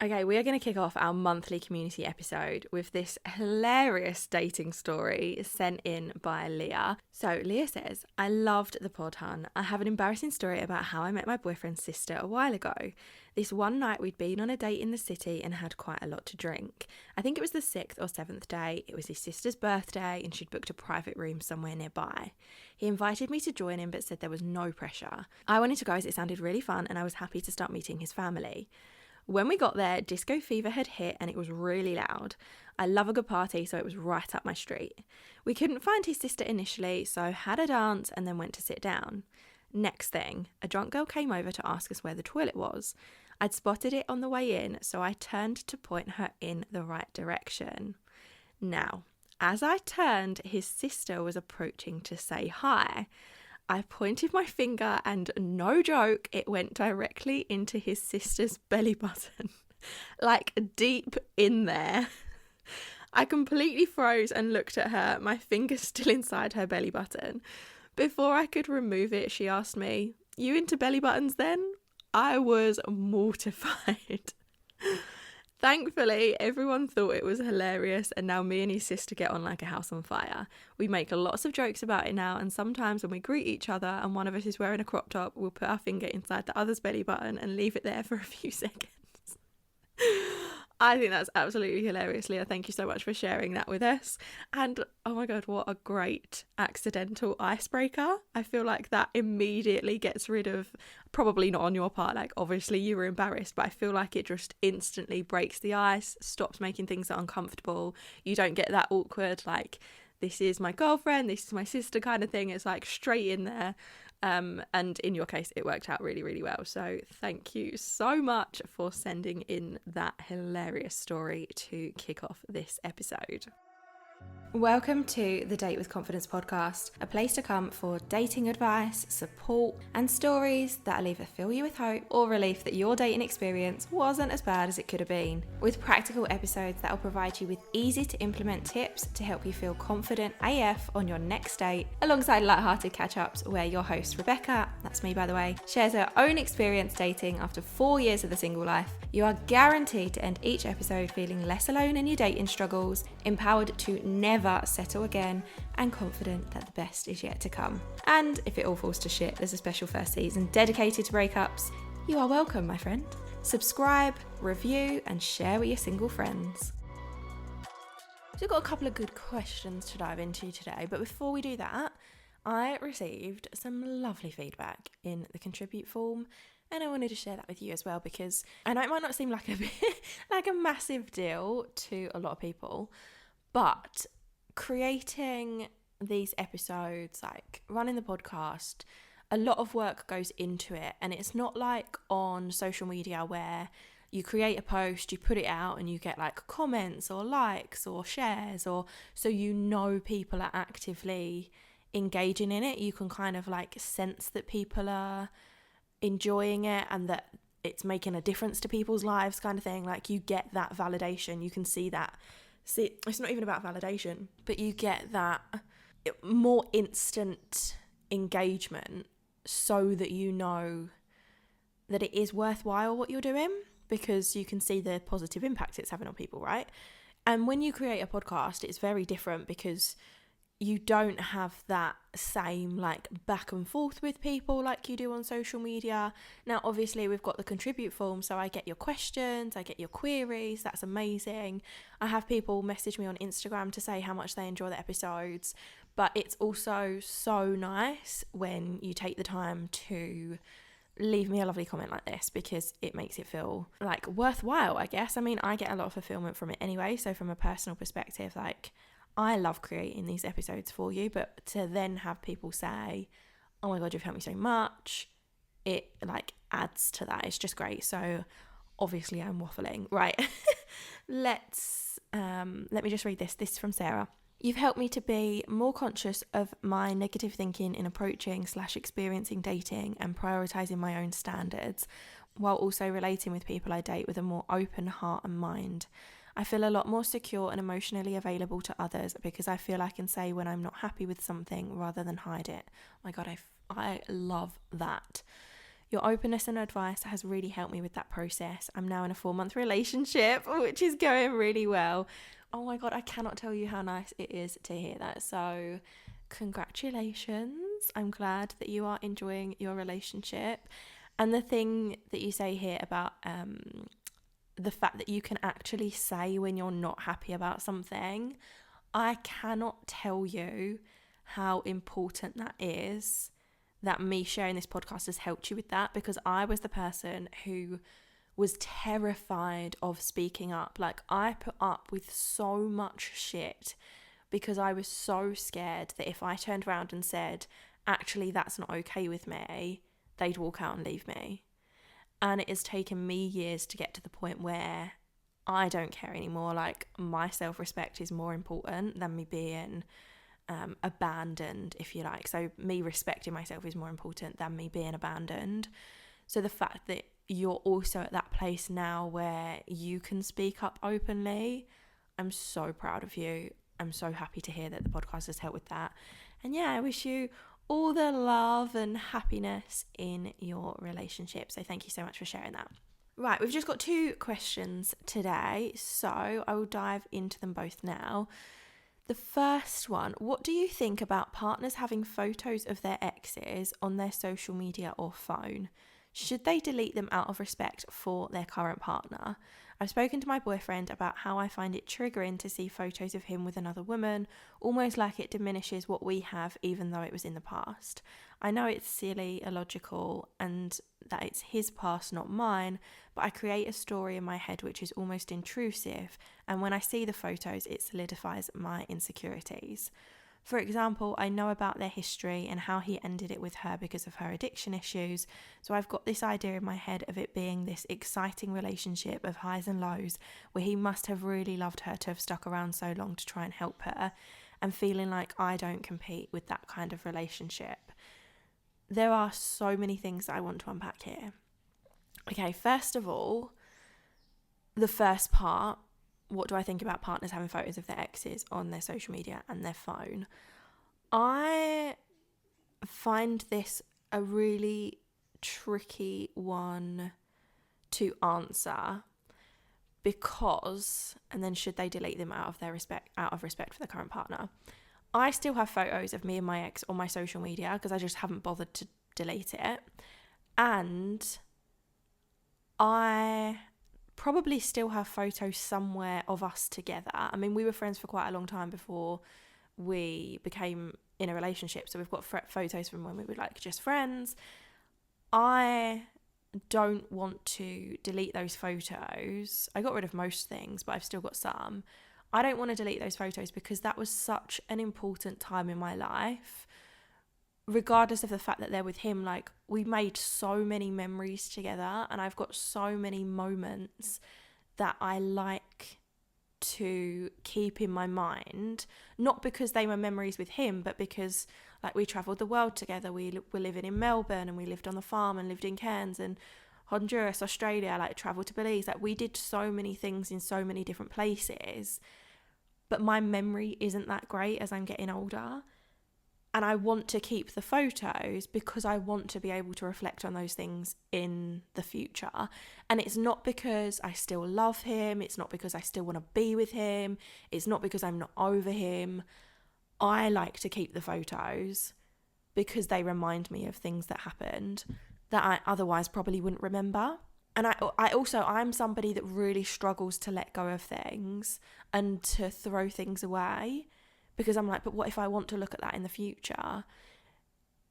Okay, we are going to kick off our monthly community episode with this hilarious dating story sent in by Leah. So Leah says, I loved the pod, hun. I have an embarrassing story about how I met my boyfriend's sister a while ago. This one night we'd been on a date in the city and had quite a lot to drink. I think it was the 6th or 7th day. It was his sister's birthday and she'd booked a private room somewhere nearby. He invited me to join him but said there was no pressure. I wanted to go as it sounded really fun and I was happy to start meeting his family. When we got there, disco fever had hit and it was really loud. I love a good party, so it was right up my street. We couldn't find his sister initially, so had a dance and then went to sit down. Next thing, a drunk girl came over to ask us where the toilet was. I'd spotted it on the way in, so I turned to point her in the right direction. Now, as I turned, his sister was approaching to say hi. I pointed my finger and no joke, it went directly into his sister's belly button, like deep in there. I completely froze and looked at her, my finger still inside her belly button. Before I could remove it, she asked me, "You into belly buttons then?" I was mortified. Thankfully, everyone thought it was hilarious and now me and his sister get on like a house on fire. We make lots of jokes about it now, and sometimes when we greet each other and one of us is wearing a crop top, we'll put our finger inside the other's belly button and leave it there for a few seconds. I think that's absolutely hilarious, Leah. Thank you so much for sharing that with us. And oh my God, what a great accidental icebreaker. I feel like that immediately gets rid of, probably not on your part, like obviously you were embarrassed, but I feel like it just instantly breaks the ice, stops making things uncomfortable. You don't get that awkward, like, this is my girlfriend, this is my sister kind of thing. It's like straight in there. And in your case, it worked out really, really well. So thank you so much for sending in that hilarious story to kick off this episode. Welcome to the Date with Confidence podcast, a place to come for dating advice, support, and stories that'll either fill you with hope or relief that your dating experience wasn't as bad as it could have been, with practical episodes that'll provide you with easy to implement tips to help you feel confident AF on your next date, alongside lighthearted catch-ups where your host, Rebecca, that's me by the way, shares her own experience dating after 4 years of the single life. You are guaranteed to end each episode feeling less alone in your dating struggles, empowered to never settle again, and confident that the best is yet to come. And if it all falls to shit, there's a special first season dedicated to breakups. You are welcome, my friend. Subscribe, review, and share with your single friends. So we've got a couple of good questions to dive into today, but before we do that, I received some lovely feedback in the contribute form, and I wanted to share that with you as well, because I know it might not seem like a massive deal to a lot of people, but creating these episodes, like running the podcast, a lot of work goes into it. And it's not like on social media where you create a post, you put it out and you get like comments or likes or shares, or so you know people are actively engaging in it. You can kind of like sense that people are enjoying it and that it's making a difference to people's lives, kind of thing. Like you get that validation, you can see that. See, it's not even about validation, but you get that more instant engagement so that you know that it is worthwhile what you're doing, because you can see the positive impact it's having on people, right? And when you create a podcast, it's very different because you don't have that same like back and forth with people like you do on social media. Now, obviously, we've got the contribute form, so I get your questions, I get your queries. That's amazing. I have people message me on Instagram to say how much they enjoy the episodes, but it's also so nice when you take the time to leave me a lovely comment like this, because it makes it feel like worthwhile, I guess. I mean, I get a lot of fulfillment from it anyway, so from a personal perspective, like, I love creating these episodes for you, but to then have people say, "Oh my God, you've helped me so much," it like adds to that. It's just great. So obviously I'm waffling. Right. Let me just read this. This is from Sarah. You've helped me to be more conscious of my negative thinking in approaching/experiencing dating and prioritizing my own standards, while also relating with people I date with a more open heart and mind. I feel a lot more secure and emotionally available to others because I feel I can say when I'm not happy with something rather than hide it. Oh my God, I love that. Your openness and advice has really helped me with that process. I'm now in a 4-month relationship, which is going really well. Oh my God, I cannot tell you how nice it is to hear that. So congratulations. I'm glad that you are enjoying your relationship. And the thing that you say here about the fact that you can actually say when you're not happy about something, I cannot tell you how important that is, that me sharing this podcast has helped you with that, because I was the person who was terrified of speaking up. Like, I put up with so much shit because I was so scared that if I turned around and said, actually, that's not okay with me, they'd walk out and leave me. And it has taken me years to get to the point where I don't care anymore. Like, my self-respect is more important than me being abandoned, if you like. So me respecting myself is more important than me being abandoned. So the fact that you're also at that place now where you can speak up openly, I'm so proud of you. I'm so happy to hear that the podcast has helped with that. And yeah, I wish you all the love and happiness in your relationship. So thank you so much for sharing that. Right, we've just got 2 questions today, so I will dive into them both now. The first one, what do you think about partners having photos of their exes on their social media or phone? Should they delete them out of respect for their current partner? I've spoken to my boyfriend about how I find it triggering to see photos of him with another woman, almost like it diminishes what we have even though it was in the past. I know it's silly, illogical, and that it's his past, not mine, but I create a story in my head which is almost intrusive, and when I see the photos, it solidifies my insecurities. For example, I know about their history and how he ended it with her because of her addiction issues, so I've got this idea in my head of it being this exciting relationship of highs and lows where he must have really loved her to have stuck around so long to try and help her, and feeling like I don't compete with that kind of relationship. There are so many things that I want to unpack here. Okay, first of all, the first part, what do I think about partners having photos of their exes on their social media and their phone? I find this a really tricky one to answer because, and then should they delete them out of respect for their current partner? I still have photos of me and my ex on my social media because I just haven't bothered to delete it. And I probably still have photos somewhere of us together. I mean, we were friends for quite a long time before we became in a relationship. So we've got photos from when we were like just friends. I don't want to delete those photos. I got rid of most things, but I've still got some. I don't want to delete those photos because that was such an important time in my life. Regardless of the fact that they're with him, like, we made so many memories together, and I've got so many moments that I like to keep in my mind, not because they were memories with him, but because, like, we travelled the world together. We were living in Melbourne, and we lived on the farm and lived in Cairns and Honduras, Australia, like travelled to Belize. Like, we did so many things in so many different places, but my memory isn't that great as I'm getting older. And I want to keep the photos because I want to be able to reflect on those things in the future. And it's not because I still love him. It's not because I still want to be with him. It's not because I'm not over him. I like to keep the photos because they remind me of things that happened that I otherwise probably wouldn't remember. And I'm somebody that really struggles to let go of things and to throw things away, because I'm like, but what if I want to look at that in the future?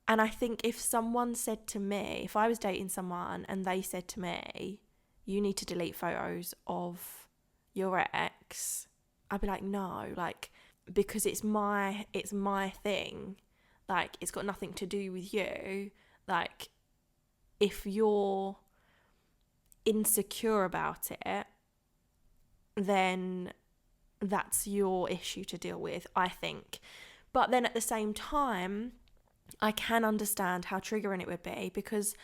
And I think if someone said to me, if I was dating someone and they said to me, you need to delete photos of your ex, I'd be like, no, like, because it's my thing. Like, it's got nothing to do with you. Like, if you're insecure about it, then that's your issue to deal with, I think. But then at the same time, I can understand how triggering it would be, because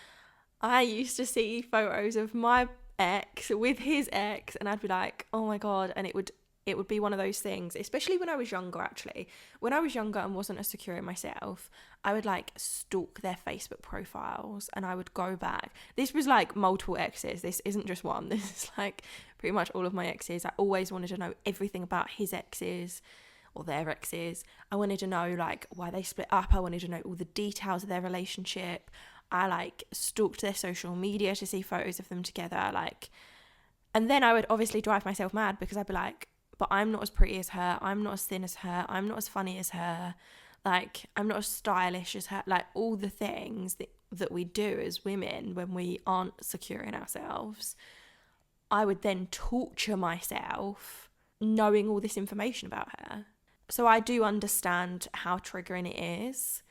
I used to see photos of my ex with his ex and I'd be like, oh my God, and it would it would be one of those things, especially when I was younger, actually. When I was younger and wasn't as secure in myself, I would like stalk their Facebook profiles and I would go back. This was like multiple exes. This isn't just one. This is like pretty much all of my exes. I always wanted to know everything about his exes or their exes. I wanted to know like why they split up. I wanted to know all the details of their relationship. I like stalked their social media to see photos of them together, like. And then I would obviously drive myself mad because I'd be like, but I'm not as pretty as her. I'm not as thin as her. I'm not as funny as her. Like, I'm not as stylish as her. Like, all the things that we do as women when we aren't secure in ourselves. I would then torture myself knowing all this information about her. So I do understand how triggering it is.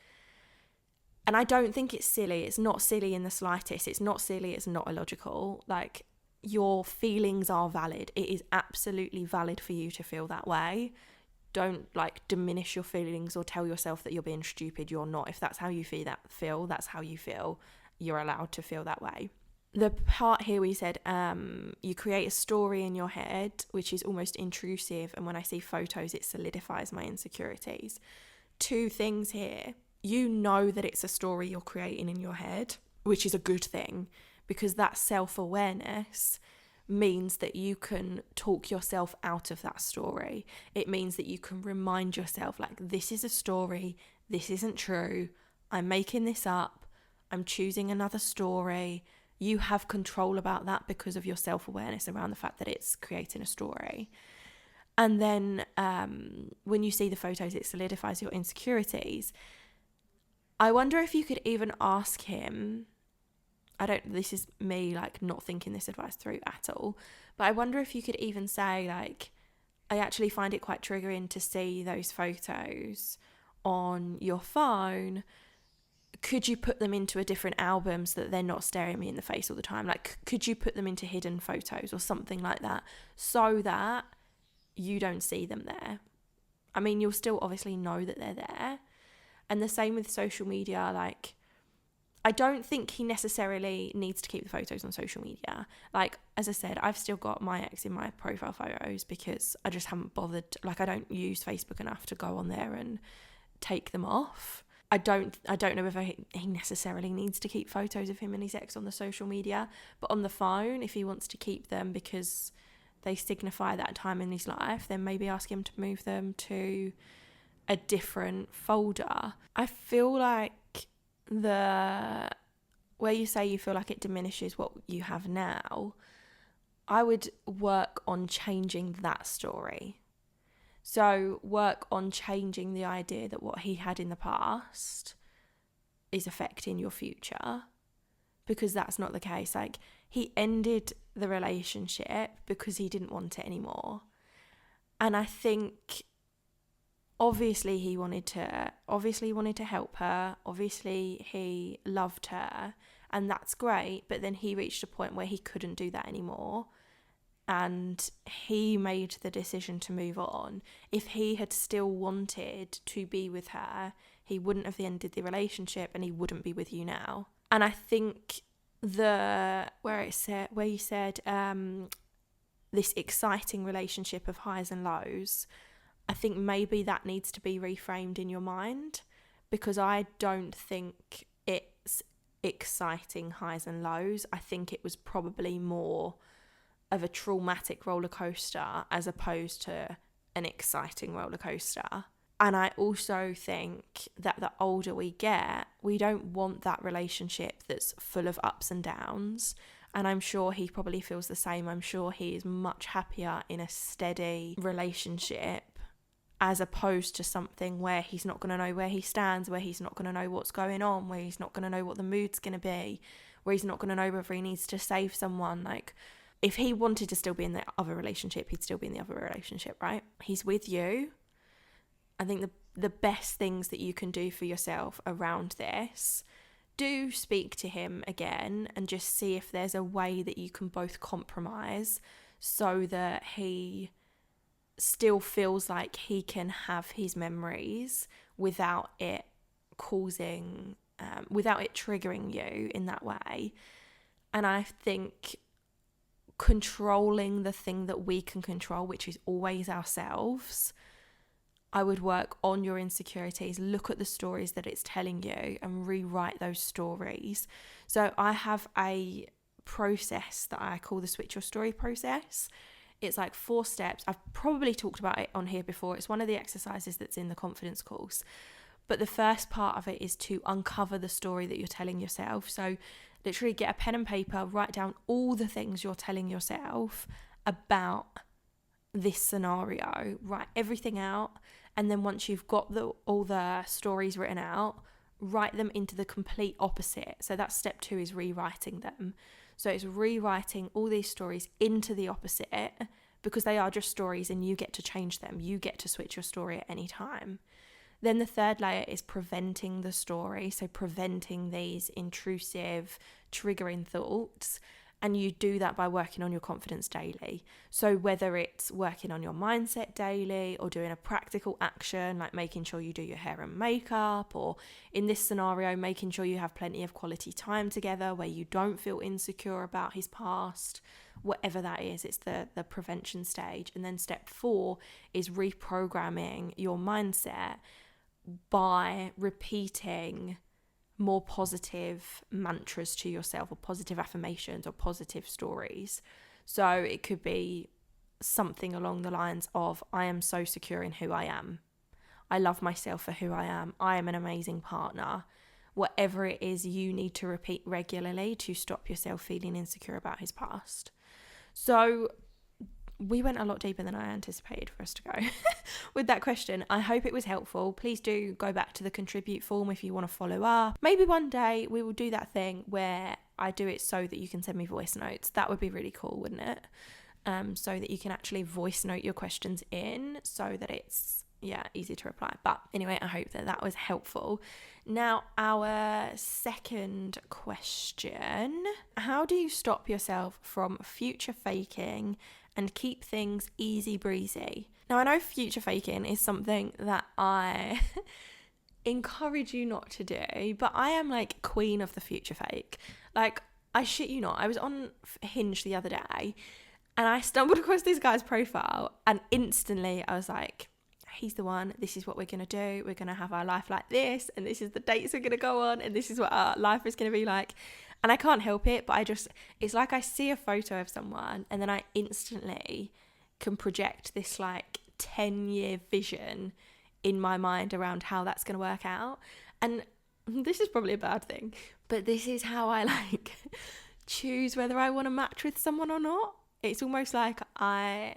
And I don't think it's silly. It's not silly in the slightest. It's not silly. It's not illogical. Like, your feelings are valid. It is absolutely valid for you to feel that way. Don't like diminish your feelings or tell yourself that you're being stupid. You're not. If that's how you feel, that's how you feel. You're allowed to feel that way. The part here we said you create a story in your head which is almost intrusive, and when I see photos it solidifies my insecurities. Two things here. You know that it's a story you're creating in your head, which is a good thing, because that self-awareness means that you can talk yourself out of that story. It means that you can remind yourself, like, this is a story, this isn't true, I'm making this up, I'm choosing another story. You have control about that because of your self-awareness around the fact that it's creating a story. And then when you see the photos, it solidifies your insecurities. I wonder if you could even ask him, this is me like not thinking this advice through at all, but I wonder if you could even say like, I actually find it quite triggering to see those photos on your phone. Could you put them into a different album so that they're not staring me in the face all the time? Like, could you put them into hidden photos or something like that so that you don't see them there? I mean, you'll still obviously know that they're there. And the same with social media, like, I don't think he necessarily needs to keep the photos on social media. Like, as I said, I've still got my ex in my profile photos because I just haven't bothered. Like, I don't use Facebook enough to go on there and take them off. I don't know whether he necessarily needs to keep photos of him and his ex on the social media, but on the phone, if he wants to keep them because they signify that time in his life, then maybe ask him to move them to a different folder. I feel like where you say you feel like it diminishes what you have now, I would work on changing that story. So work on changing the idea that what he had in the past is affecting your future, because that's not the case. Like, he ended the relationship because he didn't want it anymore. And I think obviously he wanted to help her. Obviously he loved her, and that's great. But then he reached a point where he couldn't do that anymore. And he made the decision to move on. If he had still wanted to be with her, he wouldn't have ended the relationship and he wouldn't be with you now. And I think where you said this exciting relationship of highs and lows, I think maybe that needs to be reframed in your mind, because I don't think it's exciting highs and lows. I think it was probably more of a traumatic roller coaster as opposed to an exciting roller coaster. And I also think that the older we get, we don't want that relationship that's full of ups and downs. And I'm sure he probably feels the same. I'm sure he is much happier in a steady relationship as opposed to something where he's not going to know where he stands, where he's not going to know what's going on, where he's not going to know what the mood's going to be, where he's not going to know whether he needs to save someone. Like, if he wanted to still be in the other relationship, he'd still be in the other relationship, right? He's with you. I think the best things that you can do for yourself around this, do speak to him again and just see if there's a way that you can both compromise so that he still feels like he can have his memories without it triggering you in that way. And I think controlling the thing that we can control, which is always ourselves, I would work on your insecurities, look at the stories that it's telling you and rewrite those stories. So I have a process that I call the switch your story process. It's like 4 steps. I've probably talked about it on here before. It's one of the exercises that's in the confidence course. But the first part of it is to uncover the story that you're telling yourself. So literally get a pen and paper, write down all the things you're telling yourself about this scenario, write everything out. And then once you've got all the stories written out, write them into the complete opposite. So that's step 2, is rewriting them. So it's rewriting all these stories into the opposite, because they are just stories and you get to change them. You get to switch your story at any time. Then the third layer is preventing the story. So preventing these intrusive, triggering thoughts. And you do that by working on your confidence daily. So whether it's working on your mindset daily or doing a practical action like making sure you do your hair and makeup, or in this scenario, making sure you have plenty of quality time together where you don't feel insecure about his past, whatever that is, it's the prevention stage. And then step 4 is reprogramming your mindset by repeating more positive mantras to yourself, or positive affirmations, or positive stories. So it could be something along the lines of, I am so secure in who I am. I love myself for who I am. I am an amazing partner. Whatever it is you need to repeat regularly to stop yourself feeling insecure about his past. So we went a lot deeper than I anticipated for us to go with that question. I hope it was helpful. Please do go back to the contribute form if you want to follow up. Maybe one day we will do that thing where I do it so that you can send me voice notes. That would be really cool, wouldn't it? So that you can actually voice note your questions in, so that it's easy to reply. But anyway, I hope that was helpful. Now, our second question: how do you stop yourself from future faking and keep things easy breezy? Now, I know future faking is something that I encourage you not to do, but I am like queen of the future fake. Like, I shit you not, I was on Hinge the other day and I stumbled across this guy's profile, and instantly I was like, he's the one. This is what we're going to do. We're going to have our life like this, and this is the dates we're going to go on, and this is what our life is going to be like. And I can't help it, but it's like I see a photo of someone and then I instantly can project this like 10-year vision in my mind around how that's going to work out. And this is probably a bad thing, but this is how I like choose whether I want to match with someone or not. It's almost like I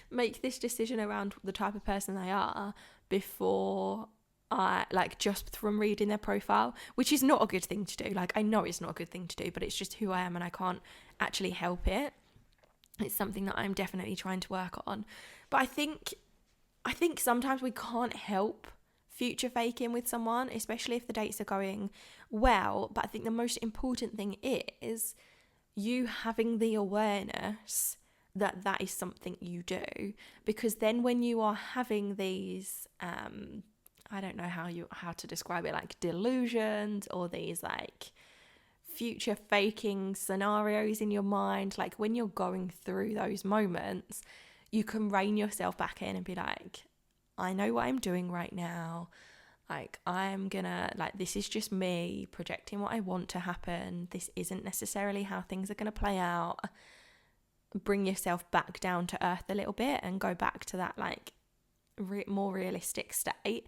make this decision around the type of person they are before I, like, just from reading their profile, which is not a good thing to do. Like, I know it's not a good thing to do, but it's just who I am and I can't actually help it. It's something that I'm definitely trying to work on. But I think sometimes we can't help future faking with someone, especially if the dates are going well. But I think the most important thing is you having the awareness that that is something you do, because then when you are having these I don't know how to describe it, like delusions or these like future faking scenarios in your mind, like when you're going through those moments, you can rein yourself back in and be like, I know what I'm doing right now. Like, I'm gonna, like, this is just me projecting what I want to happen. This isn't necessarily how things are gonna play out. Bring yourself back down to earth a little bit and go back to that like more realistic state.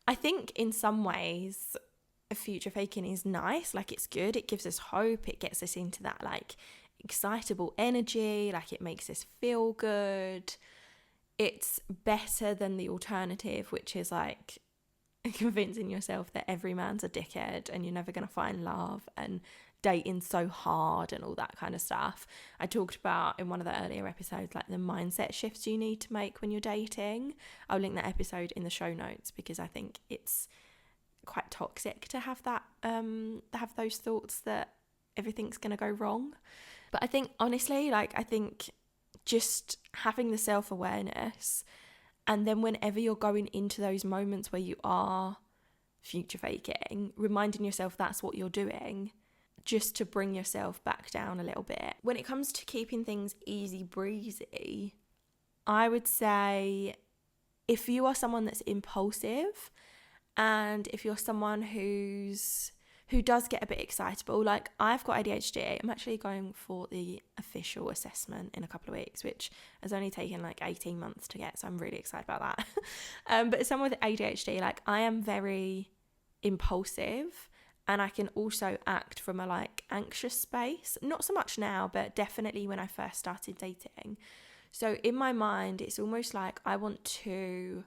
I think in some ways future faking is nice, like it's good, it gives us hope, it gets us into that like excitable energy, like it makes us feel good. It's better than the alternative, which is like convincing yourself that every man's a dickhead and you're never going to find love and dating so hard and all that kind of stuff. I talked about in one of the earlier episodes like the mindset shifts you need to make when you're dating. I'll link that episode in the show notes because I think it's quite toxic to have that have those thoughts that everything's going to go wrong. But I think honestly, like, I think just having the self-awareness, and then whenever you're going into those moments where you are future faking, reminding yourself that's what you're doing, just to bring yourself back down a little bit. When it comes to keeping things easy breezy, I would say if you are someone that's impulsive, and if you're someone who does get a bit excitable, like I've got ADHD. I'm actually going for the official assessment in a couple of weeks, which has only taken like 18 months to get, so I'm really excited about that. But as someone with ADHD, like I am very impulsive, and I can also act from a like anxious space. Not so much now, but definitely when I first started dating. So in my mind, it's almost like I want to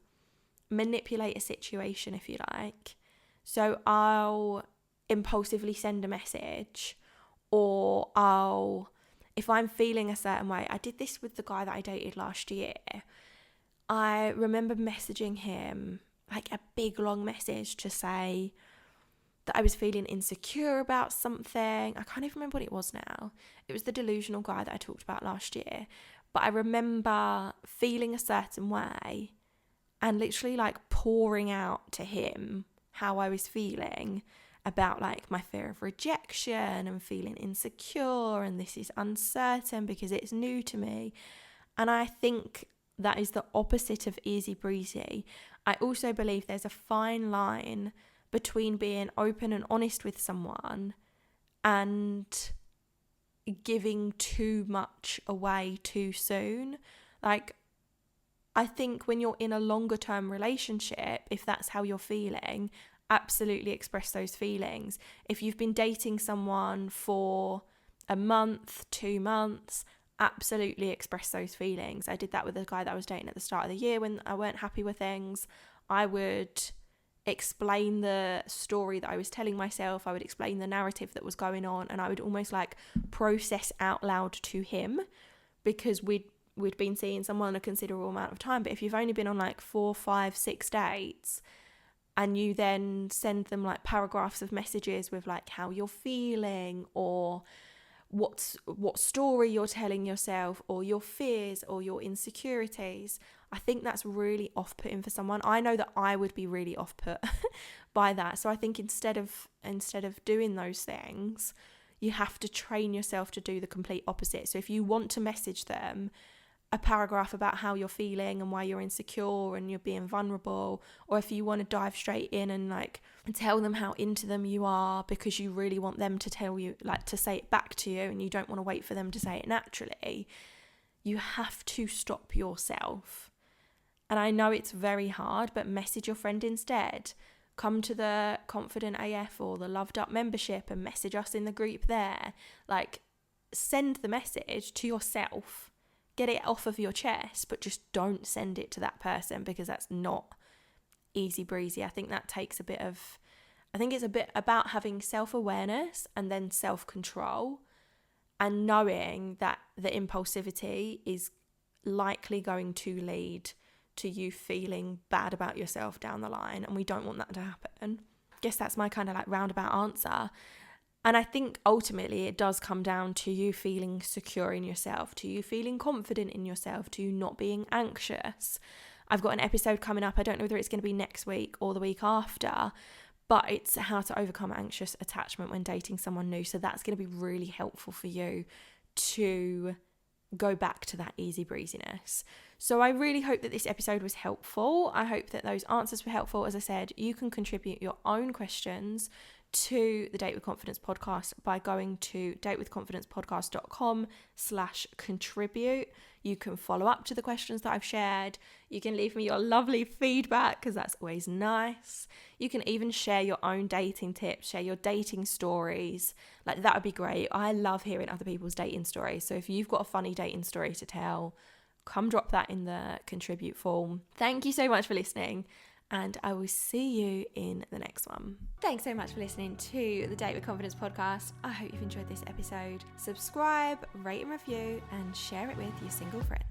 manipulate a situation, if you like. So I'll impulsively send a message, or if I'm feeling a certain way. I did this with the guy that I dated last year. I remember messaging him like a big long message to say that I was feeling insecure about something. I can't even remember what it was now. It was the delusional guy that I talked about last year. But I remember feeling a certain way and literally like pouring out to him how I was feeling about like my fear of rejection and feeling insecure, and this is uncertain because it's new to me. And I think that is the opposite of easy breezy. I also believe there's a fine line between being open and honest with someone and giving too much away too soon. Like, I think when you're in a longer term relationship, if that's how you're feeling, absolutely express those feelings. If you've been dating someone for a month, 2 months, absolutely express those feelings. I did that with a guy that I was dating at the start of the year when I weren't happy with things. I would explain the story that I was telling myself. I would explain the narrative that was going on, and I would almost like process out loud to him, because we'd been seeing someone a considerable amount of time. But if you've only been on like 4, 5, 6 dates, and you then send them like paragraphs of messages with like how you're feeling, or what story you're telling yourself, or your fears or your insecurities, I think that's really off-putting for someone. I know that I would be really off-put by that. So I think instead of doing those things, you have to train yourself to do the complete opposite. So if you want to message them a paragraph about how you're feeling and why you're insecure and you're being vulnerable, or if you want to dive straight in and like tell them how into them you are because you really want them to tell you, like to say it back to you, and you don't want to wait for them to say it naturally, you have to stop yourself. And I know it's very hard, but message your friend instead. Come to the Confident AF or the Loved Up membership and message us in the group there. Like, send the message to yourself. Get it off of your chest, but just don't send it to that person, because that's not easy breezy. I think it's a bit about having self-awareness and then self-control, and knowing that the impulsivity is likely going to lead to you feeling bad about yourself down the line, and we don't want that to happen. I guess that's my kind of like roundabout answer. And I think ultimately it does come down to you feeling secure in yourself, to you feeling confident in yourself, to you not being anxious. I've got an episode coming up. I don't know whether it's going to be next week or the week after, but it's how to overcome anxious attachment when dating someone new. So that's going to be really helpful for you to go back to that easy breeziness. So I really hope that this episode was helpful. I hope that those answers were helpful. As I said, you can contribute your own questions to the Date with Confidence podcast by going to datewithconfidencepodcast.com/contribute. You can follow up to the questions that I've shared. You can leave me your lovely feedback, because that's always nice. You can even share your own dating tips, share your dating stories. Like, that would be great. I love hearing other people's dating stories. So if you've got a funny dating story to tell, come drop that in the contribute form. Thank you so much for listening, and I will see you in the next one. Thanks so much for listening to the Date with Confidence podcast. I hope you've enjoyed this episode. Subscribe, rate and review, and share it with your single friends.